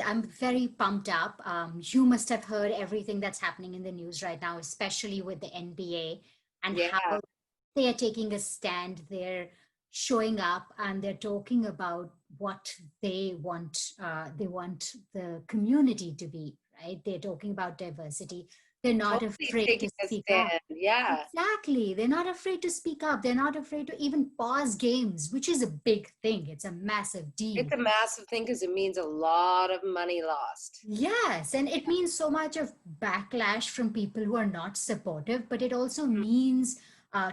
I'm very pumped up. You must have heard everything that's happening in the news right now, especially with the NBA and Yeah, how they are taking a stand. They're showing up and they're talking about what they want. They want the community to be, right? They're talking about diversity. They're not totally afraid taking to a speak up. stand. Yeah. Exactly. They're not afraid to speak up. They're not afraid to even pause games, which is a big thing. It's a massive deal. It's a massive thing because it means a lot of money lost. Yes, and it means so much of backlash from people who are not supportive, but it also means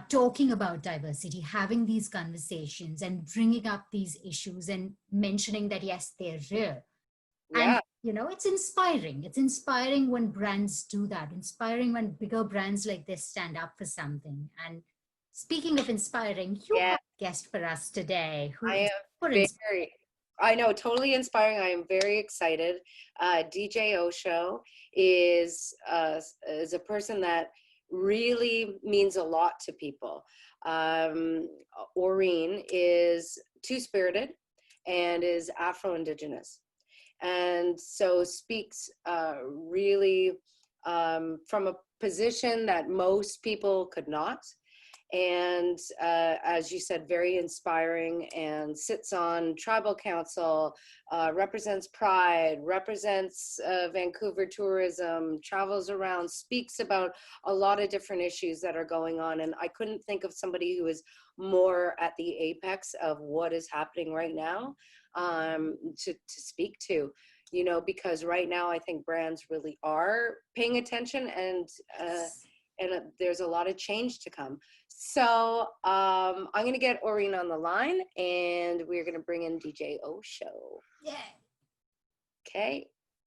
talking about diversity, having these conversations and bringing up these issues and mentioning that, yes, they're real. And, Yeah. it's inspiring. It's inspiring when brands do that, inspiring when bigger brands like this stand up for something. And speaking of inspiring, you Yeah. have a guest for us today I who is am super inspiring. very, I know, totally inspiring. I am very excited. DJ Osho is a person that really means a lot to people. Um, Orene is two-spirited and is Afro-Indigenous, and so speaks really from a position that most people could not. And as you said, very inspiring, and sits on tribal council, represents Pride, represents Vancouver tourism, travels around, speaks about a lot of different issues that are going on. And I couldn't think of somebody who is more at the apex of what is happening right now to speak to. Because right now I think brands really are paying attention, and there's a lot of change to come. So I'm going to get Orene on the line, and we're going to bring in DJ Osho. Yeah. Okay.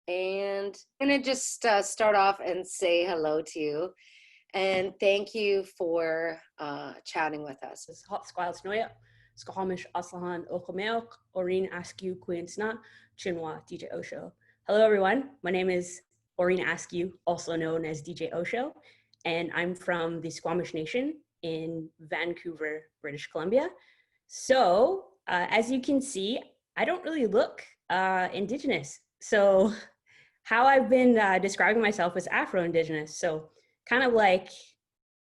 And I'm going to just start off and say hello to you. And thank you for chatting with us. Hot Squires Noya, Squamish Aslahan Okameok, Orene Askew Queensna, Chinwa, DJ Osho. Hello everyone, my name is Orene Askew, also known as DJ Osho, and I'm from the Squamish Nation in Vancouver, British Columbia. So as you can see, I don't really look Indigenous. So how I've been describing myself as Afro-Indigenous. So kind of like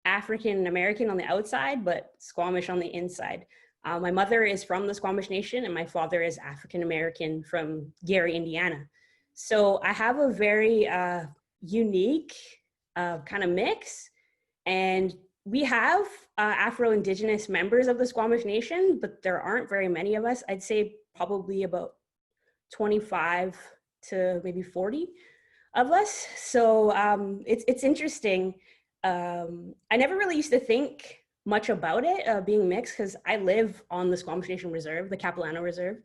African American on the outside, but Squamish on the inside. My mother is from the Squamish Nation, and my father is African American from Gary, Indiana. So I have a very unique kind of mix, and we have Afro-Indigenous members of the Squamish Nation, but there aren't very many of us. I'd say probably about 25 to maybe 40 of us. So it's interesting. I never really used to think much about it being mixed, because I live on the Squamish Nation Reserve, the Capilano Reserve,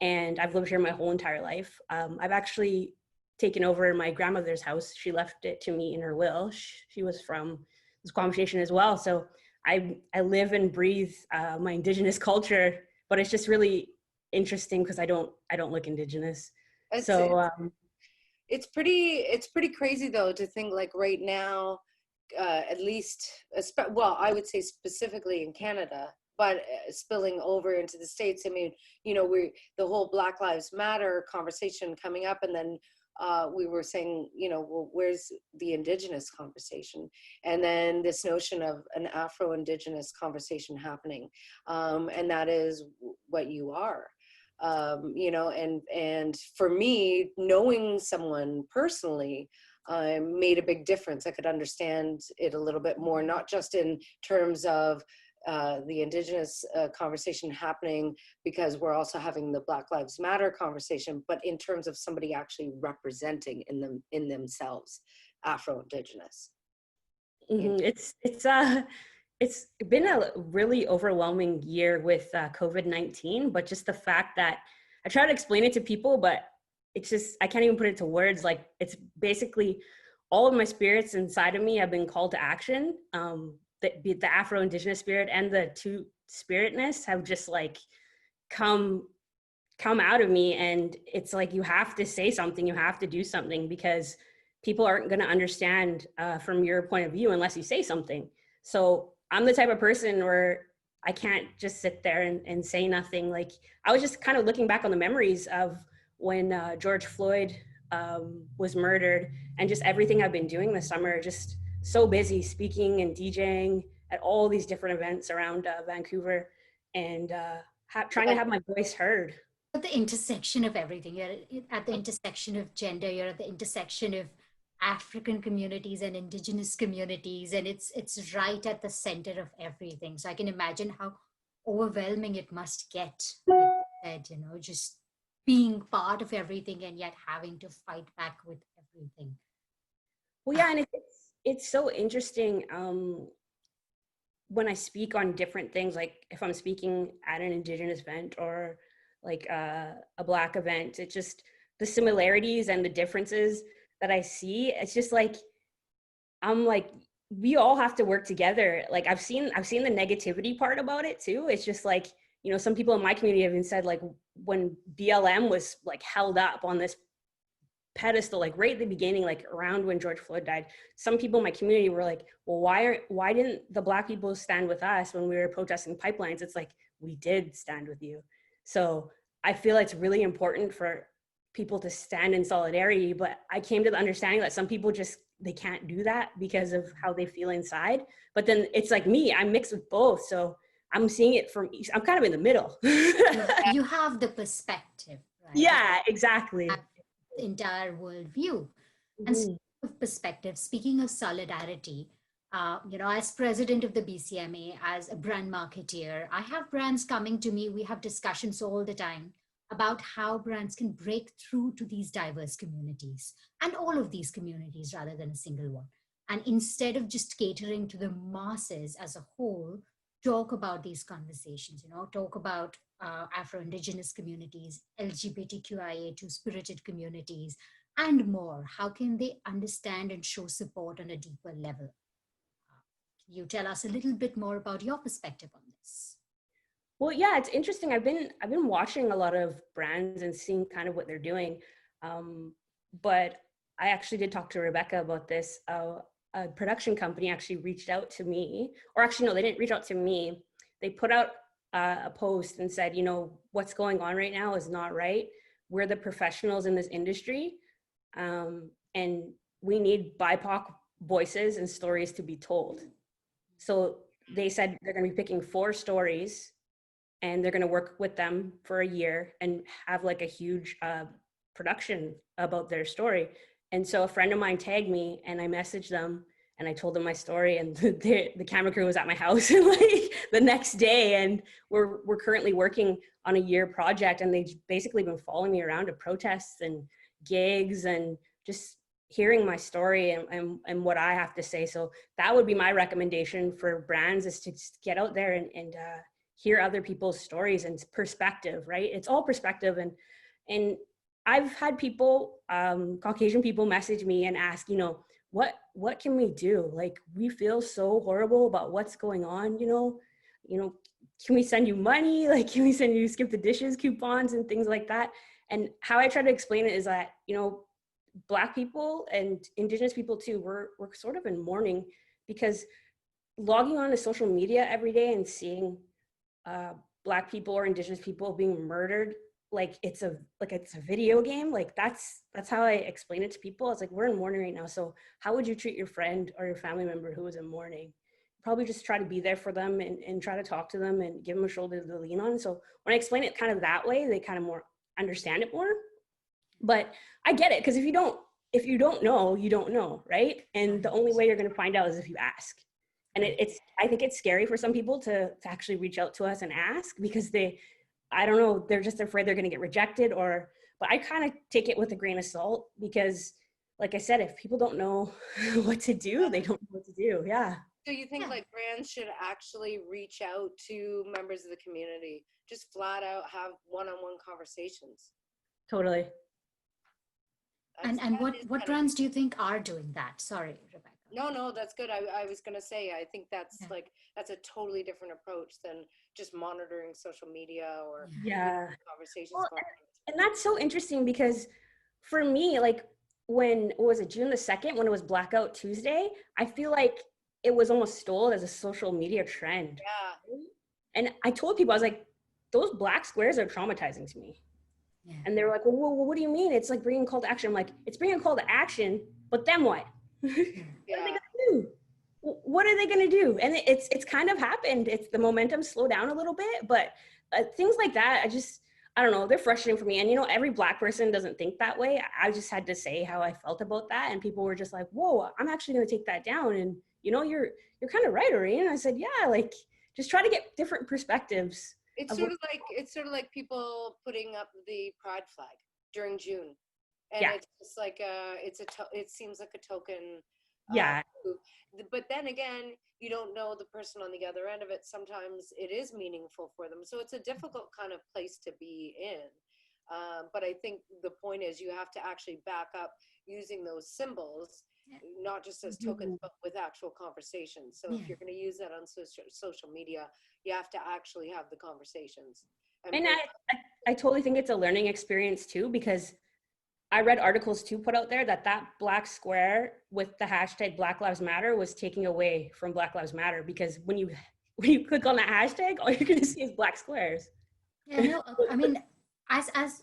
and I've lived here my whole entire life. I've actually taken over my grandmother's house. She left it to me in her will. She was from the Squamish Nation as well. So I live and breathe my Indigenous culture, but it's just really interesting because I don't look Indigenous. It's pretty crazy though to think like right now, at least, well, I would say specifically in Canada, but spilling over into the States. I mean, the whole Black Lives Matter conversation coming up, and then we were saying, well, where's the Indigenous conversation? And then this notion of an Afro-Indigenous conversation happening, and that is what you are. And for me, knowing someone personally made a big difference. I could understand it a little bit more, not just in terms of the Indigenous conversation happening, because we're also having the Black Lives Matter conversation, but in terms of somebody actually representing in themselves Afro-Indigenous. Mm-hmm. It's been a really overwhelming year with COVID-19, but just the fact that I try to explain it to people, but it's just, I can't even put it to words. Like, it's basically all of my spirits inside of me have been called to action. The Afro-Indigenous spirit and the two-spiritness have just like come out of me. And it's like, you have to say something, you have to do something, because people aren't going to understand from your point of view unless you say something. So I'm the type of person where I can't just sit there and say nothing. Like, I was just kind of looking back on the memories of when George Floyd was murdered, and just everything I've been doing this summer, just so busy speaking and DJing at all these different events around Vancouver, and trying to have my voice heard. At the intersection of everything. You're at the intersection of gender, you're at the intersection of African communities and indigenous communities, and it's right at the center of everything. So I can imagine how overwhelming it must get, like you said, just being part of everything and yet having to fight back with everything. Well, yeah, and it's so interesting when I speak on different things, like if I'm speaking at an Indigenous event or like a Black event, it's just the similarities and the differences that I see. It's just like, I'm like, we all have to work together. Like I've seen the negativity part about it too. It's just like, some people in my community have even said, like, when BLM was like held up on this pedestal, like right at the beginning, like around when George Floyd died, some people in my community were like, well, why didn't the Black people stand with us when we were protesting pipelines? It's like, we did stand with you. So I feel it's really important for people to stand in solidarity, but I came to the understanding that some people just, they can't do that because of how they feel inside. But then it's like me, I'm mixed with both. So I'm seeing it from, I'm kind of in the middle. You have the perspective, right? Yeah, exactly. The entire worldview. Mm-hmm. And speaking of perspective, speaking of solidarity, as president of the BCMA, as a brand marketeer, I have brands coming to me. We have discussions all the time about how brands can break through to these diverse communities and all of these communities rather than a single one. And instead of just catering to the masses as a whole, talk about these conversations, talk about Afro-Indigenous communities, LGBTQIA2 spirited communities, and more. How can they understand and show support on a deeper level? Can you tell us a little bit more about your perspective on this? Well, yeah, it's interesting. I've been watching a lot of brands and seeing kind of what they're doing. But I actually did talk to Rebecca about this. A production company actually reached out to me, or actually, no, they didn't reach out to me. They put out a post and said, what's going on right now is not right. We're the professionals in this industry, and we need BIPOC voices and stories to be told. So they said they're going to be picking 4 stories, and they're going to work with them for a year and have like a huge production about their story. And so a friend of mine tagged me, and I messaged them and I told them my story, and the camera crew was at my house like the next day, and we're currently working on a year project, and they've basically been following me around to protests and gigs and just hearing my story and what I have to say. So that would be my recommendation for brands, is to just get out there and hear other people's stories and perspective, right? It's all perspective. And I've had people, Caucasian people, message me and ask, what can we do? Like, we feel so horrible about what's going on, can we send you money? Like, can we send you skip the dishes coupons and things like that? And how I try to explain it is that, Black people and Indigenous people too, we're sort of in mourning, because logging on to social media every day and seeing Black people or Indigenous people being murdered, like it's a video game. Like that's how I explain it to people. It's like, we're in mourning right now. So how would you treat your friend or your family member who is in mourning? Probably just try to be there for them and try to talk to them and give them a shoulder to lean on. So when I explain it kind of that way, they kind of more understand it more. But I get it, because if you don't know, you don't know, right? And the only way you're going to find out is if you ask. And I think it's scary for some people to actually reach out to us and ask, because I don't know, they're just afraid they're going to get rejected, but I kind of take it with a grain of salt, because like I said, if people don't know what to do, they don't know what to do. Yeah. So you think like brands should actually reach out to members of the community, just flat out have one-on-one conversations? Totally. And what brands do you think are doing that? Sorry, Rebecca. No, that's good. I was going to say, I think that's that's a totally different approach than just monitoring social media or conversations. Well, and that's so interesting, because for me, like, when was it, June the 2nd, when it was Blackout Tuesday, I feel like it was almost stole as a social media trend. Yeah. And I told people, I was like, those black squares are traumatizing to me. And they were like, well, what do you mean? It's like bringing a call to action. I'm like, it's bringing a call to action, but then what? What are they gonna do? What are they gonna do? And it's kind of happened. It's the momentum slowed down a little bit, but things like that, I don't know, they're frustrating for me. And every Black person doesn't think that way. I just had to say how I felt about that, and people were just like, whoa, I'm actually gonna take that down. And you're kind of right, Orene. And I said, yeah, like just try to get different perspectives. It's sort of like people putting up the pride flag during June, and it's just like it seems like a token. But then again, you don't know the person on the other end of it. Sometimes it is meaningful for them, so it's a difficult kind of place to be in. But I think the point is you have to actually back up using those symbols, not just as tokens, but with actual conversations. So if you're going to use that on social media, you have to actually have the conversations. And I totally think it's a learning experience too, because I read articles too put out there that black square with the hashtag Black Lives Matter was taking away from Black Lives Matter, because when you click on that hashtag, all you're going to see is black squares. Yeah, no, I mean, as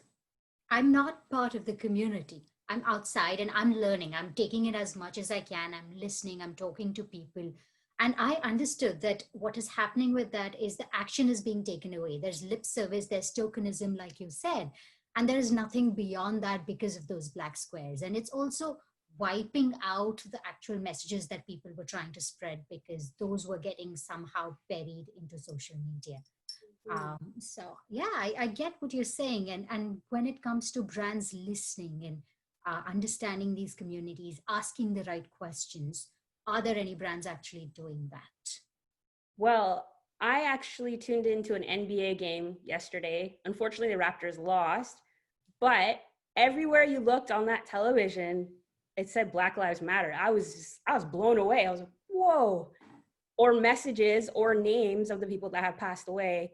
I'm not part of the community, I'm outside and I'm learning. I'm taking it as much as I can. I'm listening. I'm talking to people. And I understood that what is happening with that is the action is being taken away. There's lip service, there's tokenism, like you said. And there is nothing beyond that because of those black squares. And it's also wiping out the actual messages that people were trying to spread, because those were getting somehow buried into social media. So yeah, I get what you're saying. And when it comes to brands listening and understanding these communities, asking the right questions, are there any brands actually doing that? Well, I actually tuned into an NBA game yesterday. Unfortunately, the Raptors lost, but everywhere you looked on that television, it said Black Lives Matter. I was blown away. I was like, whoa. Or messages or names of the people that have passed away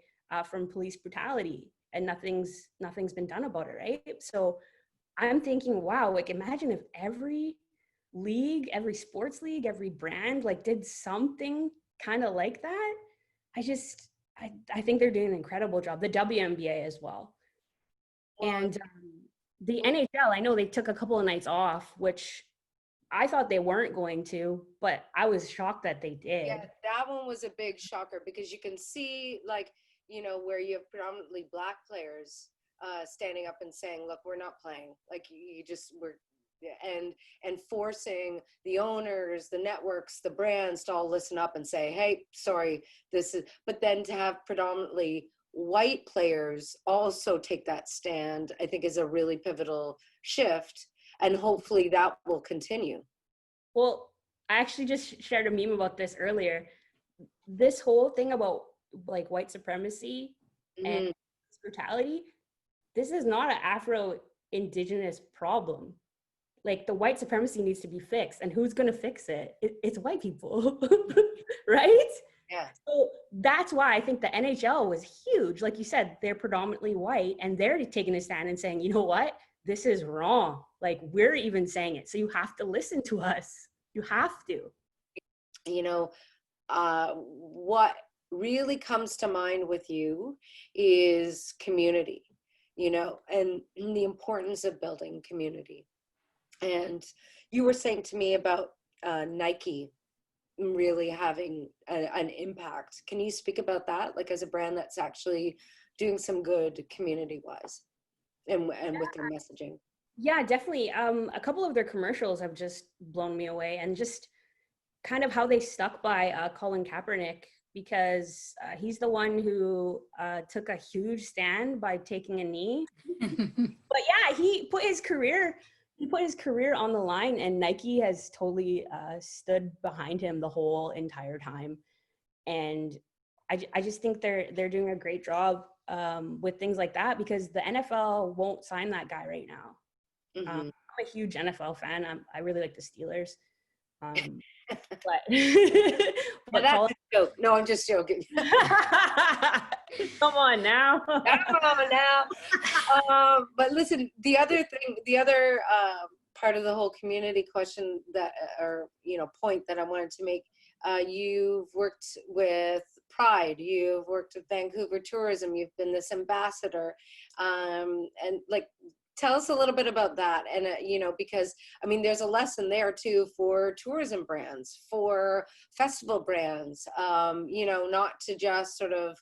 from police brutality, and nothing's been done about it, right? So I'm thinking, wow, like imagine if every league, every sports league, every brand like did something kind of like that. I think they're doing an incredible job. The WNBA as well. And the NHL, I know they took a couple of nights off, which I thought they weren't going to, but I was shocked that they did. Yeah, that one was a big shocker, because you can see, like, where you have predominantly Black players standing up and saying, look, we're not playing. Like, and forcing the owners, the networks, the brands to all listen up and say, hey, sorry, but then to have predominantly white players also take that stand, I think is a really pivotal shift, and hopefully that will continue. Well, I actually just shared a meme about this earlier. This whole thing about like white supremacy and brutality, this is not an Afro-Indigenous problem. Like, the white supremacy needs to be fixed, and who's going to fix it? It's white people, right? Yeah. So that's why I think the NHL was huge. Like you said, they're predominantly white, and they're taking a stand and saying, you know what? This is wrong. Like, we're even saying it. So you have to listen to us. You have to. What really comes to mind with you is community, and the importance of building community. And you were saying to me about Nike really having an impact. Can you speak about that, like as a brand that's actually doing some good community-wise and with their messaging? Yeah, definitely. A couple of their commercials have just blown me away, and just kind of how they stuck by Colin Kaepernick, because he's the one who took a huge stand by taking a knee. But yeah, he put his career on the line, and Nike has totally stood behind him the whole entire time. And I just think they're doing a great job with things like that, because the NFL won't sign that guy right now. I'm a huge NFL fan. I really like the Steelers. But that's a joke. No, I'm just joking. Come on now. But listen, the other part of the whole community question point that I wanted to make You've worked with Pride, you've worked with Vancouver Tourism, you've been this ambassador, and like, tell us a little bit about that. And you know, because I mean, there's a lesson there too for tourism brands, for festival brands, you know, not to just sort of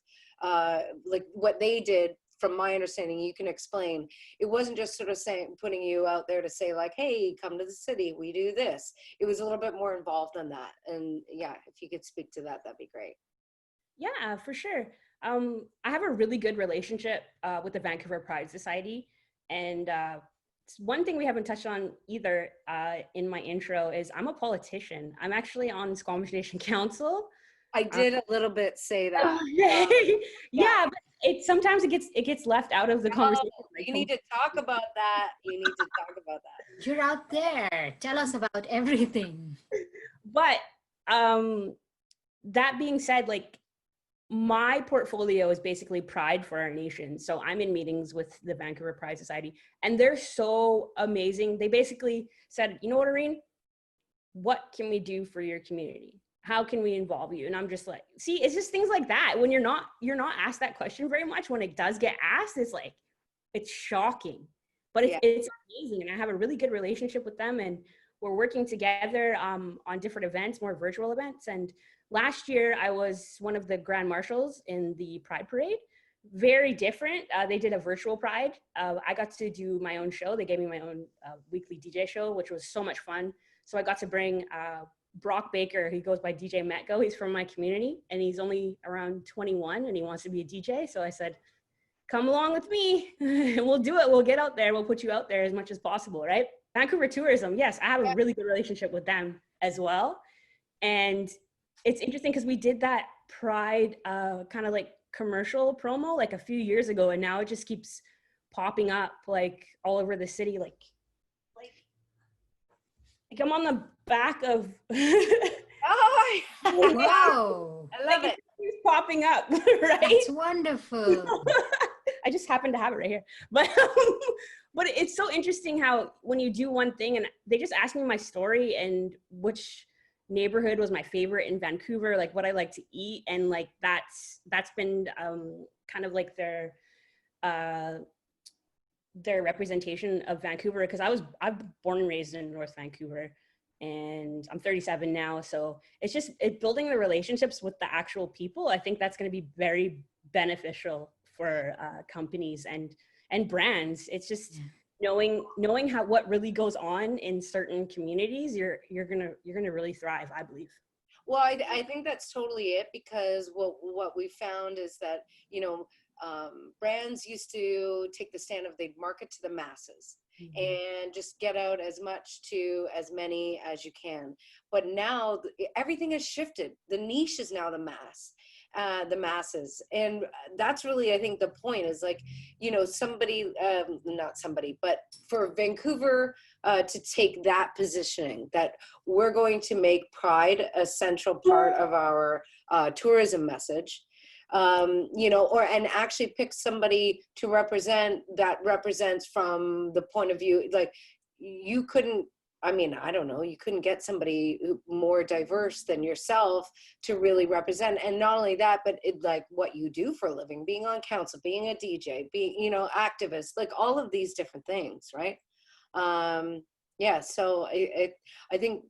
like what they did. From my understanding, you can explain, it wasn't just sort of saying, putting you out there to say like, hey, come to the city, we do this. It was a little bit more involved than that. And yeah, if you could speak to that, that'd be great. Yeah, for sure. I have a really good relationship with the Vancouver Pride Society. And one thing we haven't touched on either in my intro is I'm a politician. I'm actually on Squamish Nation Council. I did a little bit say that. Yeah, but sometimes it gets left out of the conversation. You need to talk about that. You need to talk about that. You're out there. Tell us about everything. But that being said, like, my portfolio is basically Pride for our nation. So I'm in meetings with the Vancouver Pride Society, and they're so amazing. They basically said, you know what, Orene, what can we do for your community? How can we involve you? And I'm just like, see, it's just things like that. When you're not asked that question very much, when it does get asked, it's like, it's shocking, but it's amazing. And I have a really good relationship with them, and we're working together on different events, more virtual events. And last year I was one of the grand marshals in the Pride Parade. Very different. They did a virtual Pride. I got to do my own show. They gave me my own weekly DJ show, which was so much fun. So I got to bring Brock Baker. He goes by DJ Metgo. He's from my community, and he's only around 21, and he wants to be a DJ. So I said, come along with me and we'll do it. We'll get out there. We'll put you out there as much as possible, right? Vancouver Tourism, yes, I have a really good relationship with them as well. And it's interesting because we did that Pride kind of like commercial promo like a few years ago, and now it just keeps popping up like all over the city. Like I'm on the back of Oh, Whoa. I love it. It's popping up, right? That's wonderful. I just happen to have it right here. But it's so interesting how when you do one thing and they just ask me my story and which neighborhood was my favorite in Vancouver, like what I like to eat, and like that's been kind of like their representation of Vancouver, because I've born and raised in North Vancouver, and I'm 37 now. So it's just building the relationships with the actual people. I think that's going to be very beneficial for companies and brands. It's just knowing how what really goes on in certain communities. You're gonna really thrive, I believe. Well, I think that's totally it, because what we found is that, you know, brands used to take the stand of they'd market to the masses and just get out as much to as many as you can. But now everything has shifted. The niche is now the masses. And that's really, I think, the point is like, you know, not somebody, but for Vancouver to take that positioning that we're going to make Pride a central part of our tourism message. You know, and actually pick somebody to represents from the point of view, like you couldn't, I mean, I don't know, you couldn't get somebody more diverse than yourself to really represent. And not only that, but like what you do for a living, being on council, being a DJ, being, you know, activist, like all of these different things, right? Yeah, so I think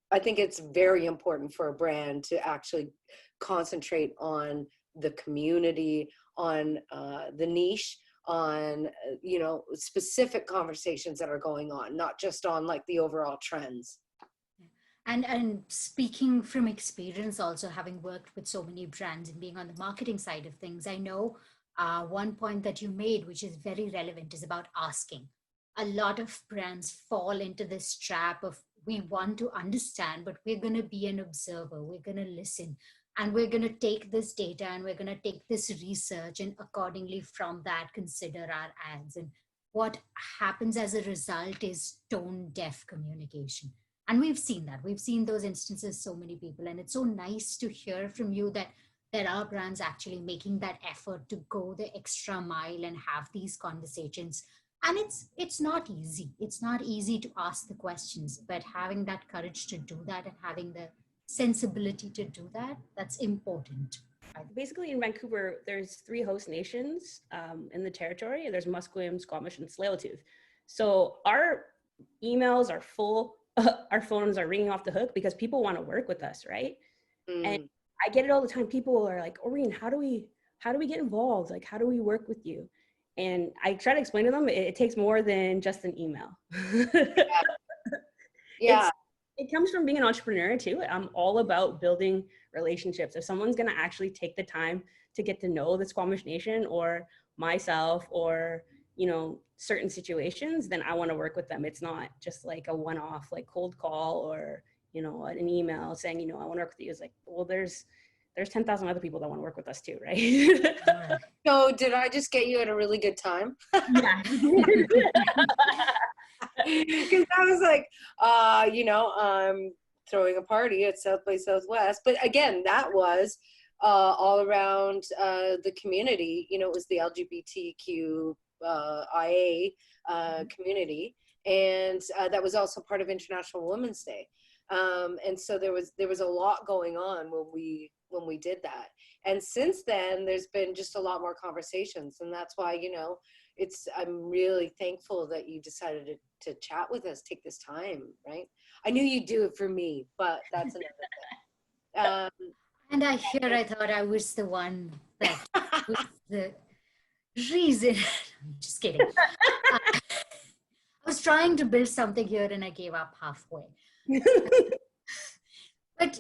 it's very important for a brand to actually concentrate on the community, on the niche, on you know, specific conversations that are going on, not just on like the overall trends. And speaking from experience, also having worked with so many brands and being on the marketing side of things, I know one point that you made, which is very relevant, is about asking. A lot of brands fall into this trap of, we want to understand, but we're going to be an observer, we're going to listen, and we're going to take this data and we're going to take this research and accordingly from that consider our ads. And what happens as a result is tone deaf communication. And we've seen that. We've seen those instances, so many people. And it's so nice to hear from you that there are brands actually making that effort to go the extra mile and have these conversations. And it's not easy. It's not easy to ask the questions, but having that courage to do that and having the sensibility to do that, that's important. Basically, in Vancouver, there's 3 host nations in the territory. There's Musqueam, Squamish, and Tsleil-Waututh. So our emails are full. Our phones are ringing off the hook because people want to work with us, right? And I get it all the time. People are like, Orene, how do we get involved? Like, how do we work with you? And I try to explain to them, it takes more than just an email. Yeah. It comes from being an entrepreneur too. I'm all about building relationships. If someone's going to actually take the time to get to know the Squamish Nation or myself or, you know, certain situations, then I want to work with them. It's not just like a one-off, like cold call or, you know, an email saying, you know, I want to work with you. It's like, well, there's 10,000 other people that want to work with us too, right? So did I just get you at a really good time? Yeah. Because I was like, you know, I'm throwing a party at South by Southwest. But again, that was all around the community. You know, it was the LGBTQ IA community. And that was also part of International Women's Day. And so there was a lot going on when we did that. And since then, there's been just a lot more conversations. And that's why, you know, I'm really thankful that you decided to chat with us, take this time, right? I knew you'd do it for me, but that's another thing. And I thought I was the one that was the reason. I'm just kidding. I was trying to build something here and I gave up halfway.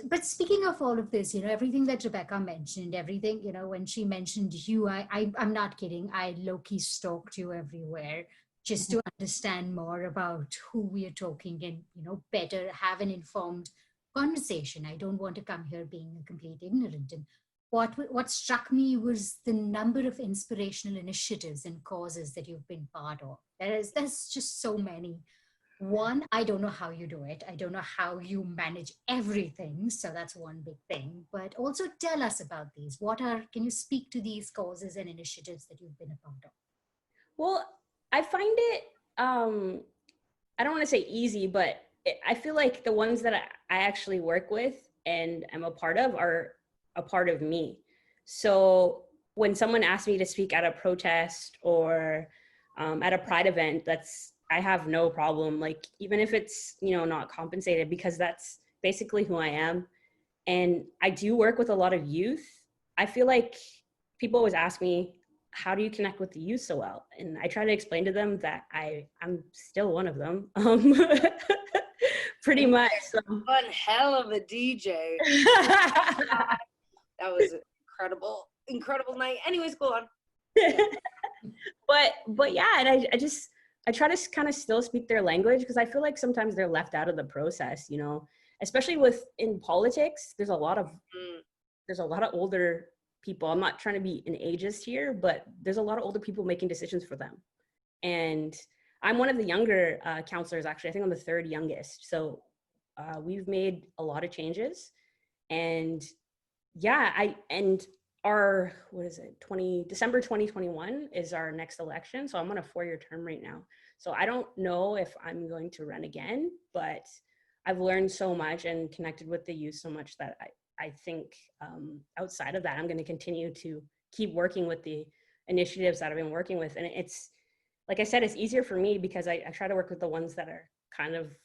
But speaking of all of this, you know, everything that Rebecca mentioned, everything, you know, when she mentioned you, I'm not kidding. I low-key stalked you everywhere just to understand more about who we are talking and, you know, better have an informed conversation. I don't want to come here being a complete ignorant. And what struck me was the number of inspirational initiatives and causes that you've been part of. There's just so many. One, I don't know how you do it. I don't know how you manage everything. So that's one big thing. But also tell us about these. Can you speak to these causes and initiatives that you've been a part of? Well, I find it, I don't want to say easy, but I feel like the ones that I actually work with and am a part of are a part of me. So when someone asks me to speak at a protest or at a Pride event, I have no problem, like, even if it's, you know, not compensated, because that's basically who I am. And I do work with a lot of youth. I feel like people always ask me, how do you connect with the youth so well? And I try to explain to them that I'm still one of them. Pretty much. So. One hell of a DJ. That was incredible night. Anyways, go on. But yeah, and I try to kind of still speak their language because I feel like sometimes they're left out of the process, you know, especially in politics. There's a lot of older people. I'm not trying to be an ageist here, but there's a lot of older people making decisions for them. And I'm one of the younger counselors, actually. I think I'm the 3rd youngest. So we've made a lot of changes. And yeah, December 2021 is our next election. So I'm on a 4-year term right now. So I don't know if I'm going to run again, but I've learned so much and connected with the youth so much that I think outside of that, I'm going to continue to keep working with the initiatives that I've been working with. And it's, like I said, it's easier for me because I try to work with the ones that are kind of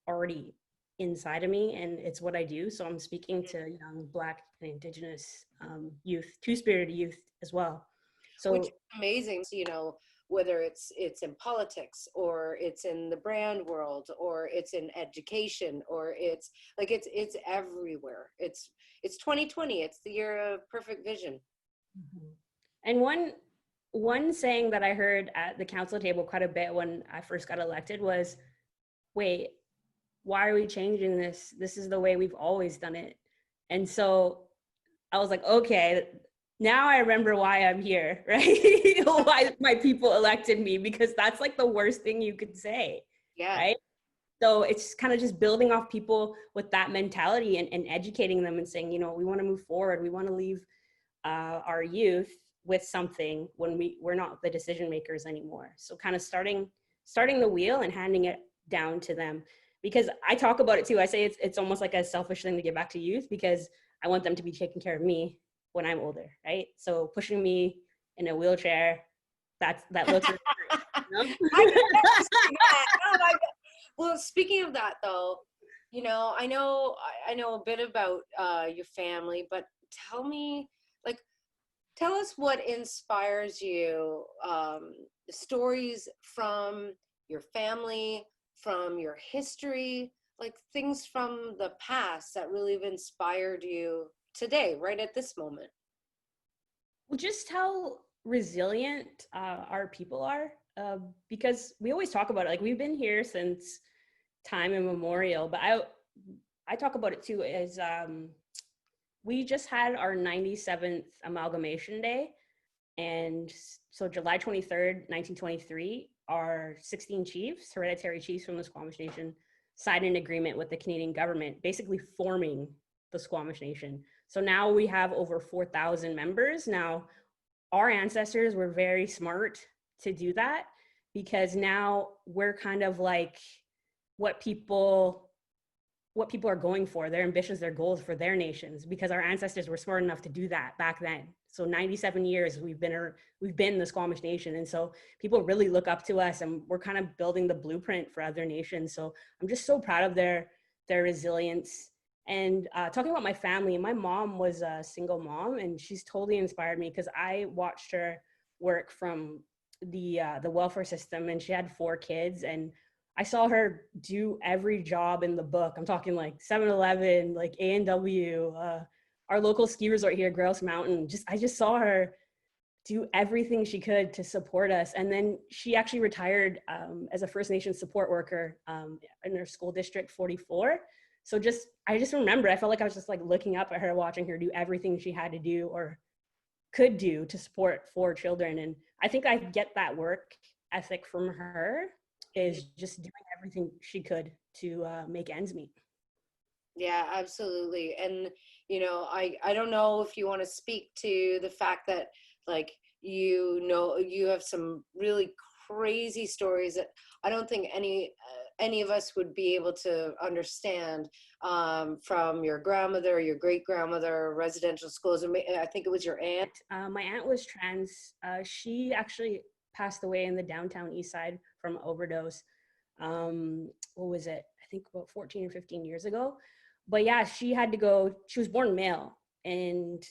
already inside of me, and it's what I do. So I'm speaking to young Black and Indigenous youth, two-spirited youth as well. So which is amazing, you know, whether it's in politics or it's in the brand world or it's in education or it's everywhere. It's 2020. It's the year of perfect vision. And one saying that I heard at the council table quite a bit when I first got elected was, wait, why are we changing this? This is the way we've always done it. And so I was like, okay, now I remember why I'm here, right? Why my people elected me, because that's like the worst thing you could say. Yeah. Right. So it's kind of just building off people with that mentality and educating them and saying, you know, we want to move forward. We want to leave our youth with something when we're not the decision makers anymore. So kind of starting the wheel and handing it down to them, because I talk about it too. I say it's almost like a selfish thing to give back to youth, because I want them to be taking care of me when I'm older, right? So pushing me in a wheelchair, that looks really nice, you know? I can never see that. Oh my God. Well, speaking of that, though, you know, I know a bit about your family, but tell me, like, tell us what inspires you. Stories from your family, from your history, like things from the past that really have inspired you today, right at this moment. Well, just how resilient our people are, because we always talk about it. Like, we've been here since time immemorial, but I talk about it too as we just had our 97th amalgamation day. And so July 23rd, 1923, our 16 chiefs, hereditary chiefs from the Squamish Nation, signed an agreement with the Canadian government, basically forming the Squamish Nation. So now we have over 4,000 members. Now, our ancestors were very smart to do that, because now we're kind of like what people are going for, their ambitions, their goals for their nations, because our ancestors were smart enough to do that back then. So 97 years we've been the Squamish Nation, and so people really look up to us, and we're kind of building the blueprint for other nations. So I'm just so proud of their resilience. And talking about my family, my mom was a single mom, and she's totally inspired me, because I watched her work from the welfare system, and she had 4 kids, and I saw her do every job in the book. I'm talking like 7-Eleven, like A&W, our local ski resort here, Grouse Mountain. I just saw her do everything she could to support us. And then she actually retired as a First Nations support worker in her school district 44. So I just remember, I felt like I was just like looking up at her, watching her do everything she had to do or could do to support 4 children. And I think I get that work ethic from her, is just doing everything she could to make ends meet. Yeah, absolutely. And, you know, I don't know if you want to speak to the fact that, like, you know, you have some really crazy stories that I don't think any of us would be able to understand, from your grandmother, your great grandmother, residential schools. I think it was your aunt. My aunt was trans. She actually passed away in the downtown east side from overdose. What was it? I think about 14 or 15 years ago. But yeah, she was born male. And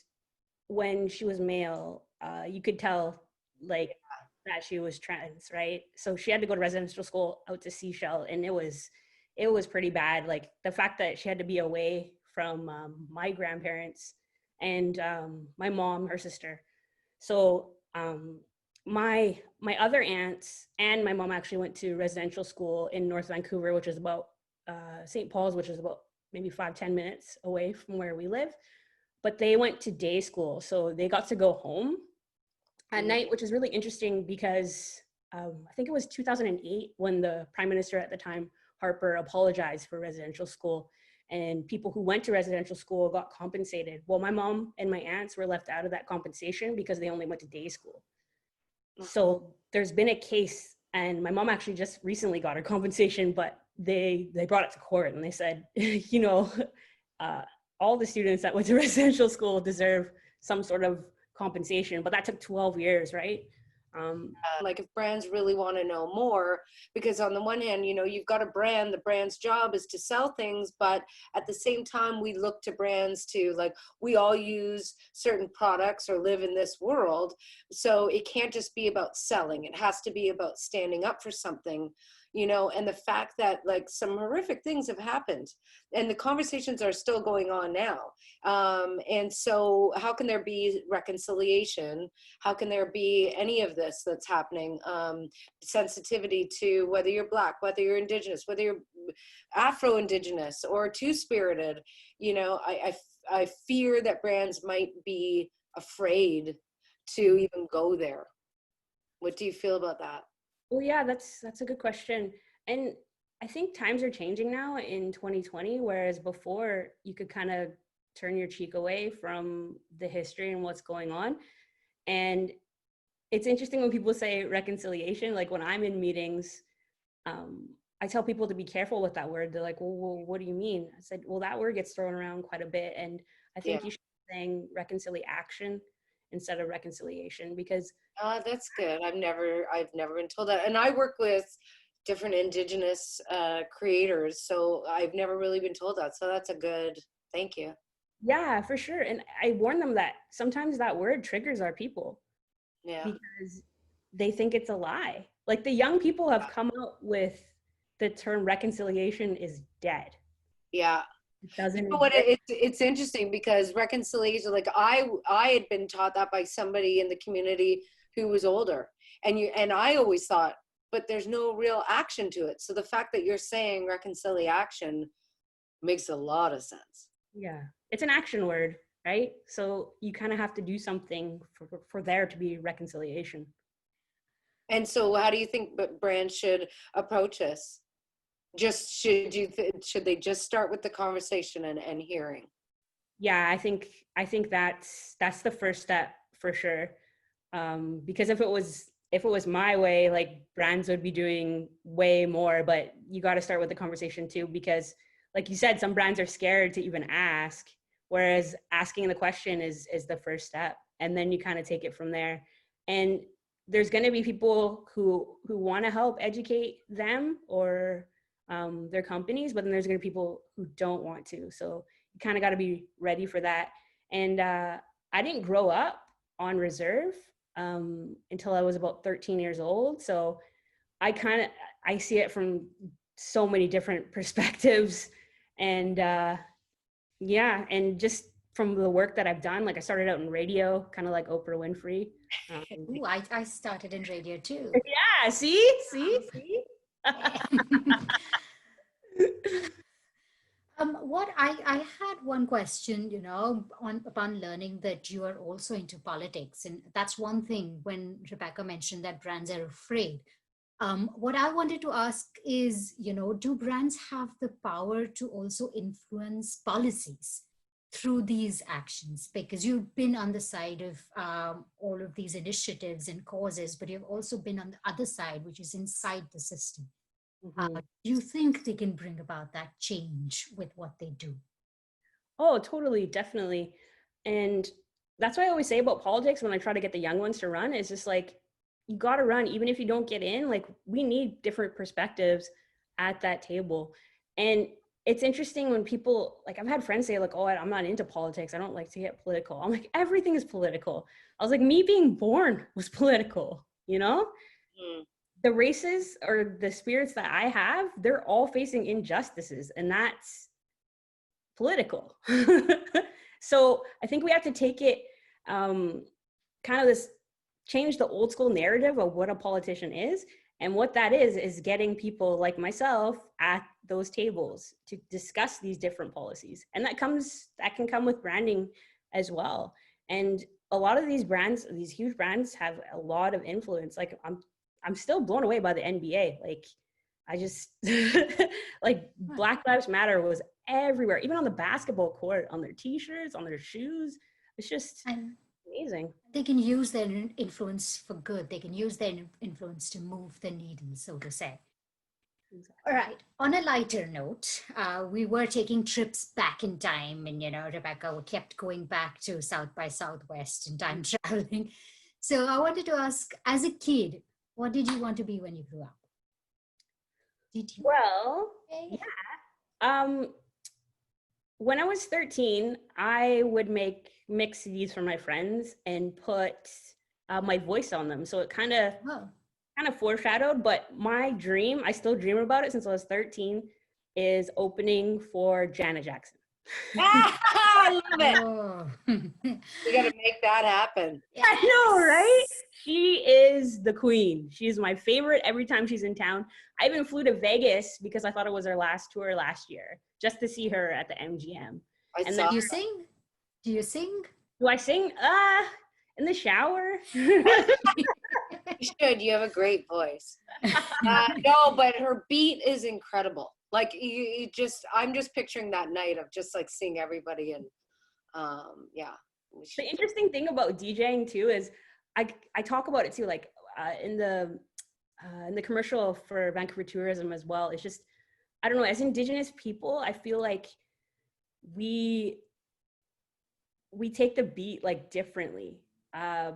when she was male, you could tell like that she was trans, right? So she had to go to residential school out to Seashell, and it was pretty bad. Like the fact that she had to be away from my grandparents and my mom, her sister. So my other aunts and my mom actually went to residential school in North Vancouver, which is about St. Paul's, which is about maybe 5-10 minutes away from where we live. But they went to day school, so they got to go home at night, which is really interesting because I think it was 2008 when the Prime Minister at the time, Harper, apologized for residential school, and people who went to residential school got compensated. Well, my mom and my aunts were left out of that compensation because they only went to day school. So there's been a case, and my mom actually just recently got her compensation, but they brought it to court, and they said, you know, all the students that went to residential school deserve some sort of compensation, but that took 12 years, right? Like if brands really want to know more, because on the one hand, you know, you've got a brand, the brand's job is to sell things, but at the same time, we look to brands to, like, we all use certain products or live in this world. So it can't just be about selling. It has to be about standing up for something, you know, and the fact that like some horrific things have happened and the conversations are still going on now. And so how can there be reconciliation? How can there be any of this that's happening? Sensitivity to whether you're Black, whether you're Indigenous, whether you're Afro-Indigenous or Two-Spirited, you know, I fear that brands might be afraid to even go there. What do you feel about that? Well, yeah, that's a good question. And I think times are changing now in 2020, whereas before you could kind of turn your cheek away from the history and what's going on. And it's interesting when people say reconciliation, like when I'm in meetings, I tell people to be careful with that word. They're like, well, what do you mean? I said, well, that word gets thrown around quite a bit. And I think Yeah. you should be saying reconciliation instead of reconciliation, because That's good. I've never been told that. And I work with different Indigenous creators, so I've never really been told that. So that's a good, thank you. yeah, for sure. And I warn them that sometimes that word triggers our people Yeah. because they think it's a lie. Like the young people have come out with the term reconciliation is dead. Yeah. It You doesn't know what? exist. It's interesting because reconciliation, like I had been taught that by somebody in the community who was older, and I always thought, but there's no real action to it. So the fact that you're saying reconciliation makes a lot of sense. Yeah, it's an action word, right? So you kind of have to do something for there to be reconciliation. And so, how do you think brands should approach this? Just should they just start with the conversation and hearing? Yeah, I think that's the first step for sure. Because if it was my way, like brands would be doing way more, but you got to start with the conversation too, because like you said, some brands are scared to even ask, whereas asking the question is the first step, and then you kind of take it from there. And there's going to be people who want to help educate them or their companies, but then there's going to be people who don't want to. So you kind of got to be ready for that. And I didn't grow up on reserve until I was about 13 years old. So I see it from so many different perspectives. And yeah, and just from the work that I've done, like I started out in radio, kind of like Oprah Winfrey. Ooh, I started in radio too. Yeah, see. What I had one question, upon learning that you are also into politics, and that's one thing when Rebecca mentioned that brands are afraid. What I wanted to ask is, do brands have the power to also influence policies through these actions? Because you've been on the side of all of these initiatives and causes, but you've also been on the other side, which is inside the system. Mhm. Do you think they can bring about that change with what they do? Oh, totally, definitely. And that's what I always say about politics when I try to get the young ones to run is just like, you got to run, even if you don't get in. Like, we need different perspectives at that table. And it's interesting when people, like, I've had friends say, like, oh, I'm not into politics. I don't like to get political. I'm like, everything is political. I was like, me being born was political, you know? Mm. The races or the spirits that I have, they're all facing injustices. And that's political. So I think we have to take it kind of this change the old school narrative of what a politician is. And what that is getting people like myself at those tables to discuss these different policies. And that can come with branding as well. And a lot of these brands, these huge brands, have a lot of influence. Like I'm still blown away by the NBA. Like I just like Black Lives Matter was everywhere, even on the basketball court, on their t-shirts, on their shoes. It's just And amazing. they can use their influence for good. They can use their influence to move the needle, so to say. All right. On a lighter note, we were taking trips back in time, and Rebecca, we kept going back to South by Southwest and time traveling. So I wanted to ask, as a kid, what did you want to be when you grew up? Did you? Well, Yeah. when I was 13, I would make mix CDs for my friends and put my voice on them. So it kind of foreshadowed, but my dream, I still dream about it since I was 13, is opening for Janet Jackson. I love it. Oh. We got to make that happen. Yes. I know, right? She is the queen. She's my favorite every time she's in town. I even flew to Vegas because I thought it was her last tour last year, just to see her at the MGM. Do you sing? Do you sing? Do I sing? In the shower. You should. You have a great voice. No, but her beat is incredible. Like I'm just picturing that night of just like seeing everybody and yeah. The interesting thing about DJing too is I talk about it too, like in the and the commercial for Vancouver tourism as well. It's just, I don't know, as Indigenous people, I feel like we take the beat like differently,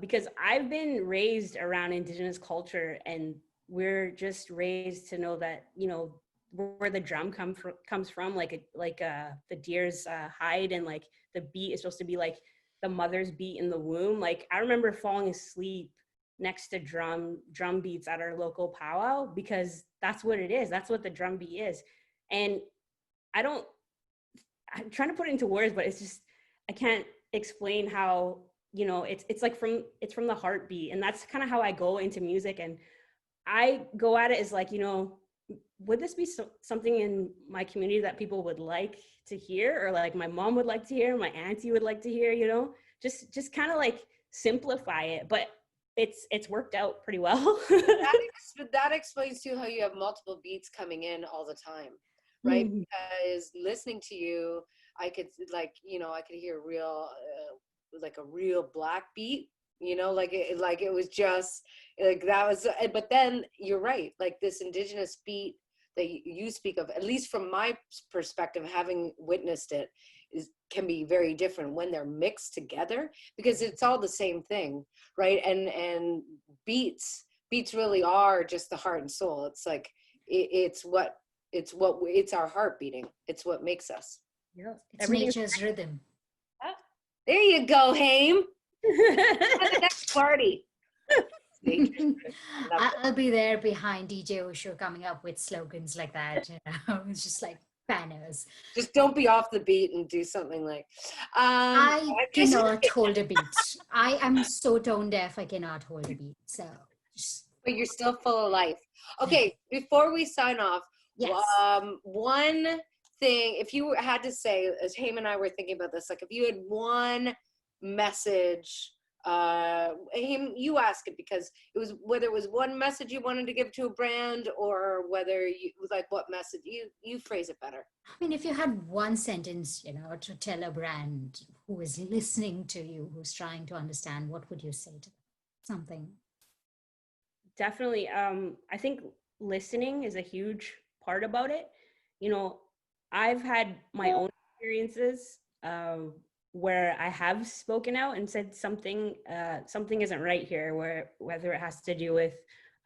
because I've been raised around Indigenous culture, and we're just raised to know that, you know, where the drum comes from, like the deer's hide, and like the beat is supposed to be like the mother's beat in the womb. Like I remember falling asleep next to drum beats at our local powwow, because that's what it is. That's what the drum beat is. And I'm trying to put it into words, but it's just, I can't explain how, you know, it's like it's from the heartbeat. And that's kind of how I go into music. And I go at it as like, you know, would this be something in my community that people would like to hear, or like my mom would like to hear, my auntie would like to hear, you know, just kind of like simplify it. But it's worked out pretty well. That explains too how you have multiple beats coming in all the time, right? Mm-hmm. Because listening to you, I could like, you know, I could hear real like a real black beat, you know, like it was just like that was. But then you're right, like this Indigenous beat that you speak of, at least from my perspective, having witnessed it, can be very different when they're mixed together, because it's all the same thing, right? And beats really are just the heart and soul. It's like it's our heart beating. It's what makes us. Yeah, It's nature's rhythm. There you go, Haem. At the next party. I'll be there behind DJ Osho coming up with slogans like that. You know? It's just like banners. Just don't be off the beat and do something like. I cannot hold a beat. I am so tone deaf. I cannot hold a beat. So, but you're still full of life. Okay, before we sign off, yes. one thing, if you had to say, as Haem and I were thinking about this, like if you had one message, Haem, you ask it, because it was whether it was one message you wanted to give to a brand, or whether you like what message you phrase it better. I mean, if you had one sentence, you know, to tell a brand who is listening to you, who's trying to understand, what would you say to them? Something. Definitely. I think listening is a huge part about it. You know, I've had my own experiences where I have spoken out and said something isn't right here, whether it has to do with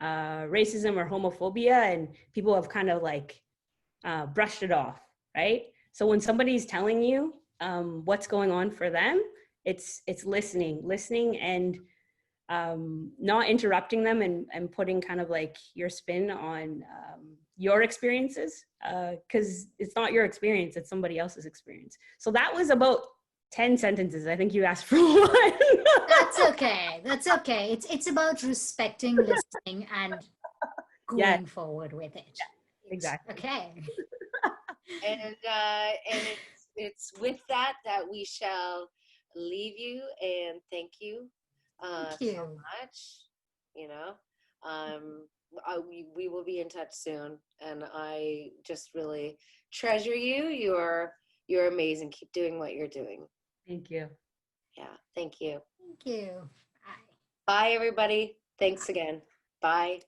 racism or homophobia, and people have kind of like brushed it off, right? So when somebody's telling you what's going on for them, it's listening and not interrupting them, and putting kind of like your spin on your experiences, because it's not your experience, it's somebody else's experience. So that was about 10 sentences. I think you asked for one. That's okay. It's about respecting, listening, and going forward with it. Yeah, exactly. Okay. And it's with that we shall leave you, and thank you. Thank you so much. You know, we will be in touch soon, and I just really treasure you. You're amazing. Keep doing what you're doing. Thank you. Yeah, thank you. Thank you. Bye, everybody. Thanks again. Bye.